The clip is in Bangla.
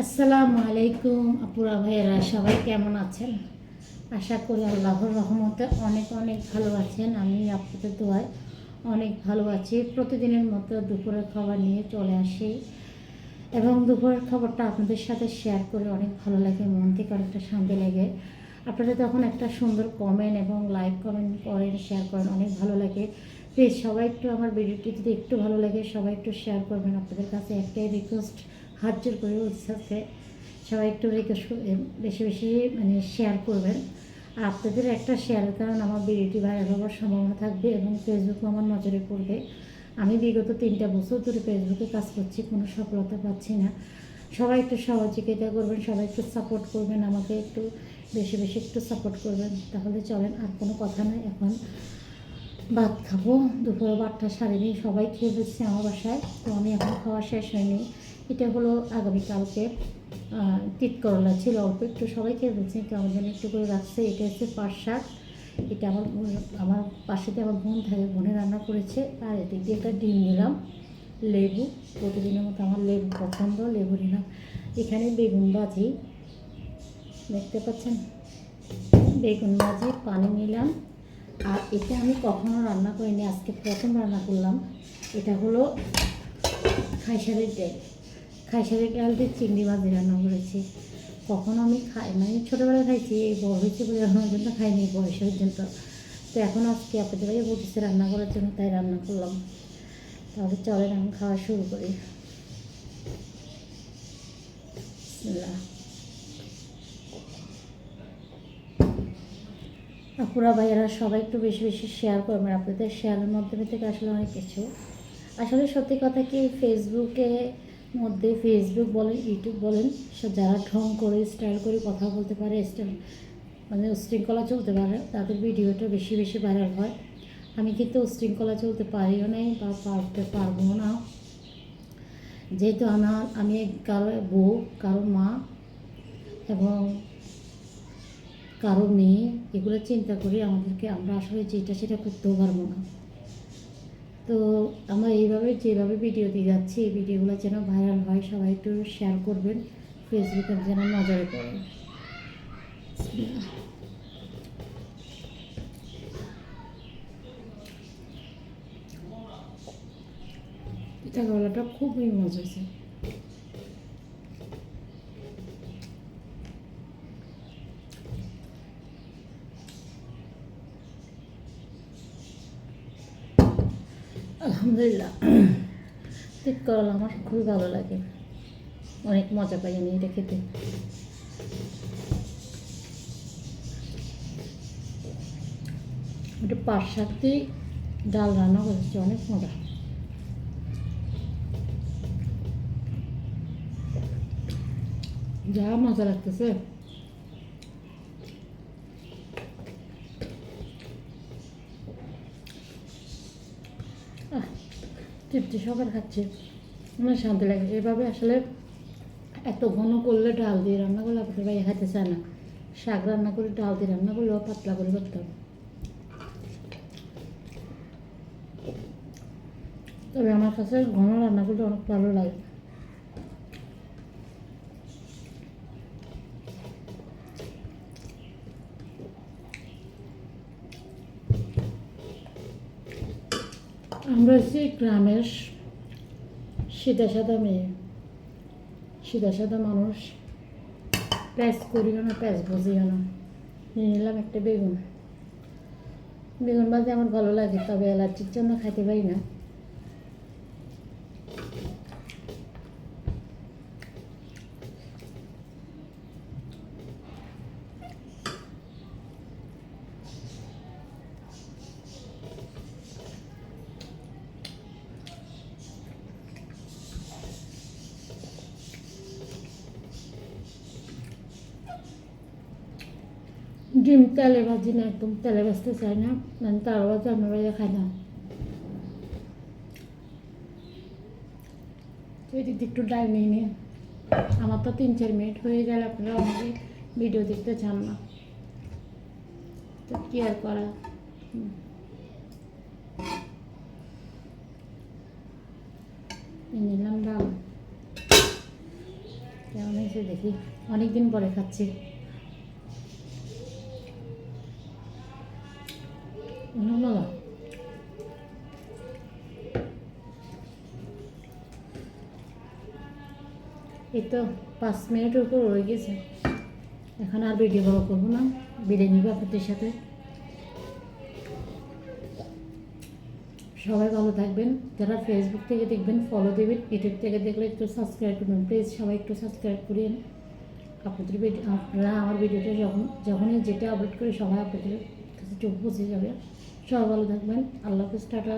আসসালামু আলাইকুম আপুরা ভাইয়েরা, সবাই কেমন আছেন? আশা করি আল্লাহর রহমতে অনেক অনেক ভালো আছেন। আমি আপনাদের দোয়ায় অনেক ভালো আছি। প্রতিদিনের মতো দুপুরের খাবার নিয়ে চলে আসি এবং দুপুরের খাবারটা আপনাদের সাথে শেয়ার করে অনেক ভালো লাগে, মন থেকে অনেকটা শান্তি লাগে। আপনারা তখন একটা সুন্দর কমেন্ট এবং লাইক কমেন্ট করেন, শেয়ার করেন, অনেক ভালো লাগে। প্লিজ সবাই একটু আমার ভিডিওটি যদি একটু ভালো লাগে সবাই একটু শেয়ার করবেন। আপনাদের কাছে একটাই রিকোয়েস্ট, হাত জোর করে বলতে সবাই একটু রিকোয়েস্ট বেশি বেশি শেয়ার করবেন। আর আপনাদের একটা শেয়ারের কারণে আমার ভিডিওটি ভাইরাল হওয়ার সম্ভাবনা থাকবে এবং ফেসবুকও আমার নজরে পড়বে। আমি বিগত 3টা বছর ধরে ফেসবুকে কাজ করছি, কোনো সফলতা পাচ্ছি না। সবাই একটু সহযোগিতা করবেন, সবাই একটু সাপোর্ট করবেন, আমাকে একটু বেশি বেশি একটু সাপোর্ট করবেন। তাহলে চলেন, আর কোনো কথা নয়, এখন ভাত খাবো। দুপুরে 8টা সাড়ে নিয়ে সবাই খেয়ে ফেলছে আমার বাসায়, তো আমি এখন খাওয়া শেষ হয়নি। এটা হলো আগামীকালকে তিত করলা ছিল, অল্প একটু সবাই খেয়ে ফেলছে, কেমন যেন একটু করে রাখছে। এটা হচ্ছে পাট শাক, এটা আমার পাশেতে আমার বোন থাকে, বোনে রান্না করেছে। আর এদিক দিয়ে একটা ডিম নিলাম, লেবু, প্রতিদিনের মতো আমার লেবু পছন্দ, লেবু নিলাম। এখানে বেগুন ভাজি দেখতে পাচ্ছেন, বেগুন ভাজি, পানি নিলাম। আর এটা আমি কখনো রান্না করিনি, আজকে প্রথম রান্না করলাম। এটা হলো খাইসারের ডাল, খাইসারের ডাল দিয়ে চিংড়ি মাছ রান্না করেছি। কখনো আমি খাই ছোটোবেলায় খাইছি, এই বড় হয়েছে বলে রান্নার জন্য খাইনি বয়স পর্যন্ত। তো এখন আজকে আপনাদের ভাই বলতেছে রান্না করার জন্য, তাই রান্না করলাম। তাহলে চলেন আমি খাওয়া শুরু করি। আপুরা ভাইয়েরা সবাই একটু বেশি বেশি শেয়ার করবেন। আপনাদের শেয়ারের মাধ্যমে থেকে আসলে অনেক কিছু, আসলে সত্যি কথা কি, ফেসবুক বলেন, ইউটিউব বলেন, যারা ঢং করে স্টাইল করে কথা বলতে পারে, উশৃঙ্খলা চলতে পারে, তাদের ভিডিওটা বেশি বেশি ভাইরাল হয়। আমি কিন্তু উশৃঙ্খলা চলতে পারিও নাই বা পারবো না, যেহেতু আমি কারো বউ, কারো মা এবং কারো মেয়ে, এগুলো চিন্তা করি আমরা আসলে যেটা সেটা করতেও পারবো না। তো আমরা যেভাবে ভিডিও দিয়ে যাচ্ছি, এই ভিডিওগুলো যেন ভাইরাল হয়, সবাই একটু শেয়ার করবেন, ফেসবুকে যেন নজরে পড়ে। পিঠা গলাটা খুবই মজা হয়েছে। আলহামদুলিল্লাহ, ঠিক করলা আমার খুবই ভালো লাগে, অনেক মজা পাই আমি এটা খেতে। এটা পাট শাক দিয়ে ডাল রান্না করেছি, অনেক মজা। যা মজা লাগতেছে, তৃপ্তি সকাল খাচ্ছে, আমার শান্তি লাগে। এভাবে আসলে এত ঘন করলে, ডাল দিয়ে রান্না করলে আপনাদের ভাই খাইতে চায় না। শাক রান্না করে ডাল দিয়ে রান্না করলেও পাতলা করে করতে হবে। তবে আমার কাছে ঘন রান্না করলে অনেক ভালো লাগে। আমরা হচ্ছে গ্রামের সিধা সাদা মেয়ে, সিধা সাদা মানুষ, প্যাঁচ করিও না, প্যাঁচ বুঝিও না। নিয়ে নিলাম একটা বেগুন, বেগুন ভাজি আমার ভালো লাগে, তবে অ্যালার্জির জন্য খাইতে পারি না। ডিম তেলে ভাজি না, একদম তেলে ভাজতে চাই না, তার ভাজি আমার বাইরে খাই না। এদিক দিয়ে একটু ডাল নিয়ে নিয়ে, আমার তো 3-4 মিনিট হয়ে গেলে আপনারা অনেকে ভিডিও দেখতে চান না, তো কি আর করা। নিলাম ডাল, কেমন হয়েছে দেখি, অনেকদিন পরে খাচ্ছি। বাবা, এই তো 5 মিনিটের উপর রয়ে গেছে। এখন আর ভিডিও বড় করবো না, বিদায় নিব আপনাদের সাথে। সবাই ভালো থাকবেন। যারা ফেসবুক থেকে দেখবেন ফলো দেবেন, ইউটিউব থেকে দেখলে একটু সাবস্ক্রাইব করবেন প্লিজ। সবাই একটু সাবস্ক্রাইব করেন। আপনাদের আপনারা আমার ভিডিওটা যখনই যেটা আপলোড করি সবাই আপনাদের কাছে চোখ পৌঁছে যাবে। সবাই ভালো থাকবেন। আল্লাহ হাফেজ, টাটা।